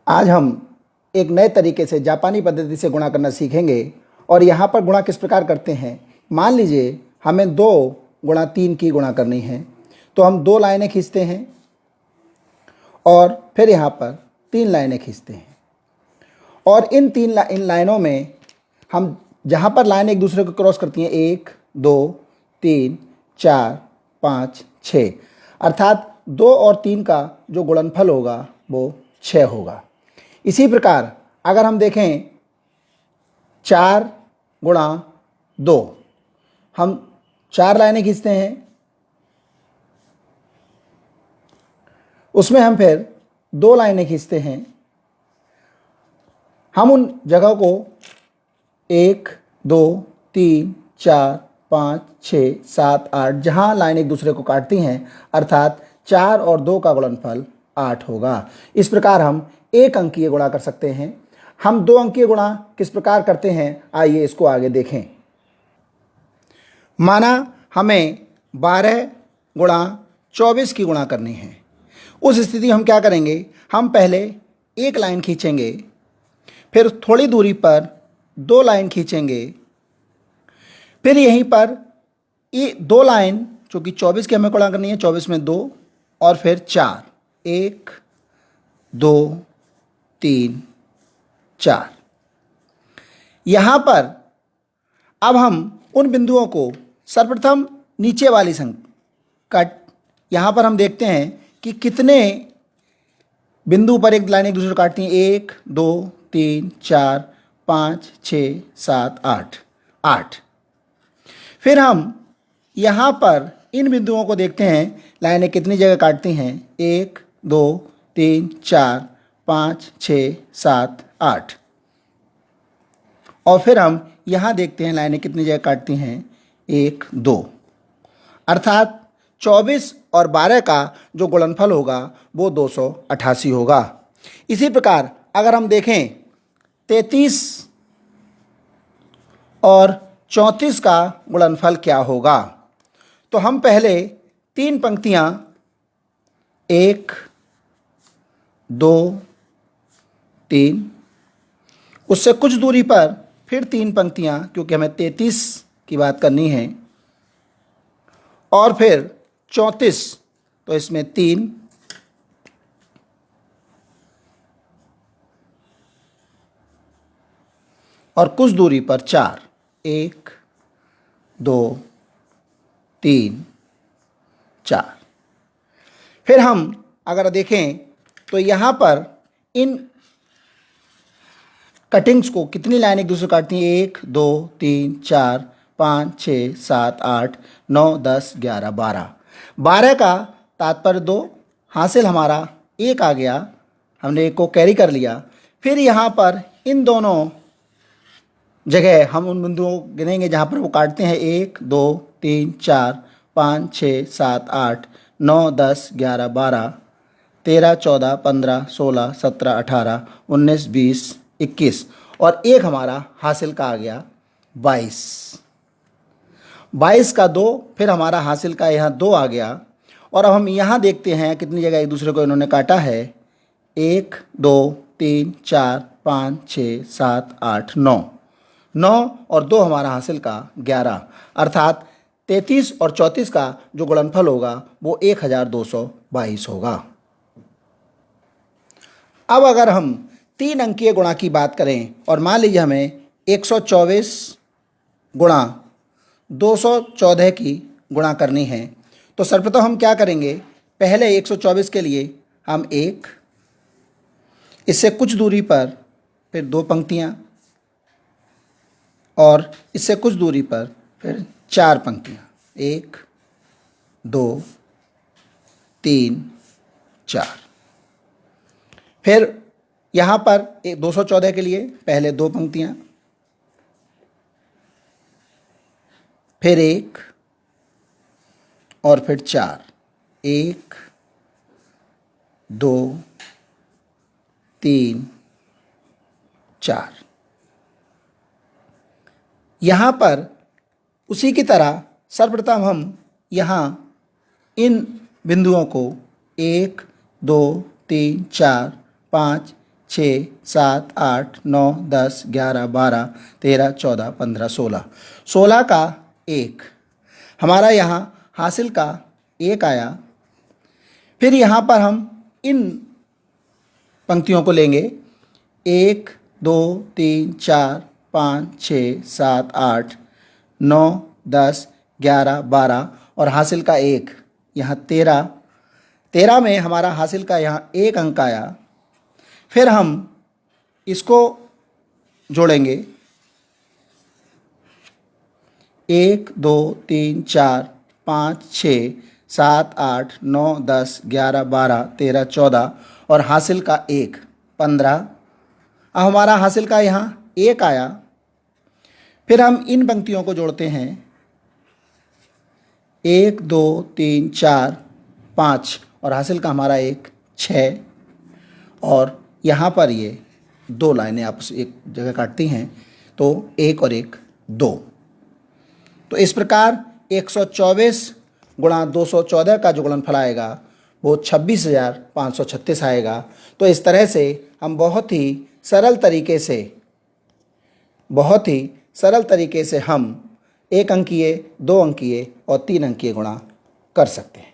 आज हम एक नए तरीके से जापानी पद्धति से गुणा करना सीखेंगे और यहाँ पर गुणा किस प्रकार करते हैं। मान लीजिए हमें 2 गुणा 3 की गुणा करनी है, तो हम 2 लाइनें खींचते हैं और फिर यहाँ पर 3 लाइनें खींचते हैं और इन लाइनों में हम जहाँ पर लाइन एक दूसरे को क्रॉस करती हैं 1 2 3 4 5 6, अर्थात 2 और 3 का जो गुणनफल होगा वो 6 होगा। इसी प्रकार अगर हम देखें 4 गुणा 2, हम 4 लाइनें खींचते हैं, उसमें हम फिर 2 लाइनें खींचते हैं। हम उन जगह को 1 2 3 4 5 6 7 8 जहाँ लाइन एक दूसरे को काटती हैं, अर्थात 4 और 2 का गुणनफल 8 होगा। इस प्रकार हम एक अंकीय गुणा कर सकते हैं। हम 2 अंकीय गुणा किस प्रकार करते हैं, आइए इसको आगे देखें। माना हमें 12 गुणा 24 की गुणा करनी है। उस स्थिति में हम क्या करेंगे, हम पहले एक लाइन खींचेंगे, फिर थोड़ी दूरी पर 2 लाइन खींचेंगे, फिर यहीं पर 2 लाइन जो कि 24 की हमें गुणा करनी है, 24 में 2 और फिर 4, 1 2 3 4। यहाँ पर अब हम उन बिंदुओं को सर्वप्रथम नीचे वाली कट, यहाँ पर हम देखते हैं कि कितने बिंदु पर एक लाइन एक दूसरे को काटती हैं, 1 2 3 4 5 6 7 8 8। फिर हम यहाँ पर इन बिंदुओं को देखते हैं, लाइनें कितनी जगह काटती हैं, 1 2 3 4 5 6 7 8। और फिर हम यहाँ देखते हैं लाइनें कितनी जगह काटती हैं, 1 2, अर्थात 24 और 12 का जो गुणनफल होगा वो 288 होगा। इसी प्रकार अगर हम देखें 33 और 34 का गुणनफल क्या होगा, तो हम पहले 3 पंक्तियाँ 1 2 3, उससे कुछ दूरी पर फिर 3 पंक्तियाँ, क्योंकि हमें 33 की बात करनी है, और फिर 34, तो इसमें 3 और कुछ दूरी पर 4, 1 2 3 4। फिर हम अगर देखें तो यहाँ पर इन कटिंग्स को कितनी लाइन एक दूसरे काटती हैं, 1 2 3 4 5 6 7 8 9 10 11 12। 12 का तात्पर्य 2, हासिल हमारा 1 आ गया, हमने 1 को कैरी कर लिया। फिर यहाँ पर इन दोनों जगह हम उन बिंदुओं को गिनेंगे जहाँ पर वो काटते हैं, 1 2 3 4 5 6 7 8 9 10 11 12 13 14 15 16 17 18 19 20 21, और 1 हमारा हासिल का आ गया 22। 22 का 2, फिर हमारा हासिल का यहाँ 2 आ गया। और अब हम यहाँ देखते हैं कितनी जगह एक दूसरे को इन्होंने काटा है, 1 2 3 4 5 6 7 8 9 9 और 2 हमारा हासिल का 11, अर्थात 33 और 34 का जो गुणनफल होगा वो 1222 होगा। अब अगर हम 3 अंकीय गुणा की बात करें और मान लीजिए हमें 124 गुणा 214 की गुणा करनी है, तो सर्वप्रथम हम क्या करेंगे, पहले 124 के लिए हम 1, इससे कुछ दूरी पर फिर 2 पंक्तियाँ, और इससे कुछ दूरी पर फिर 4 पंक्तियाँ, 1 2 3 4। फिर यहाँ पर 214 के लिए पहले 2 पंक्तियाँ, फिर 1 और फिर 4, 1 2 3 4। यहाँ पर उसी की तरह सर्वप्रथम हम यहाँ इन बिंदुओं को 1 2 3 4 5 6, 7, 8, 9, 10, 11, 12, 13, 14, 15, 16। 16 का 1 हमारा यहाँ हासिल का 1 आया। फिर यहाँ पर हम इन पंक्तियों को लेंगे 1, 2, 3, 4, 5, 6, 7, 8, 9, 10, 11, 12 और हासिल का 1 यहाँ 13। 13 में हमारा हासिल का यहाँ 1 अंक आया। फिर हम इसको जोड़ेंगे 1, 2, 3, 4, 5, 6, 7, 8, 9, 10, 11, 12, 13, 14 और हासिल का 1 15। अब हमारा हासिल का यहाँ 1 आया। फिर हम इन पंक्तियों को जोड़ते हैं 1, 2, 3, 4, 5 और हासिल का हमारा 1 6 और यहाँ पर ये 2 लाइनें आपस एक जगह काटती हैं तो 1 और 1 2। तो इस प्रकार 124 गुणा 214 का जो गुणनफल आएगा वो 26,536 आएगा। तो इस तरह से हम बहुत ही सरल तरीके से हम 1 अंकीय, 2 अंकीय और 3 अंकीय गुणा कर सकते हैं।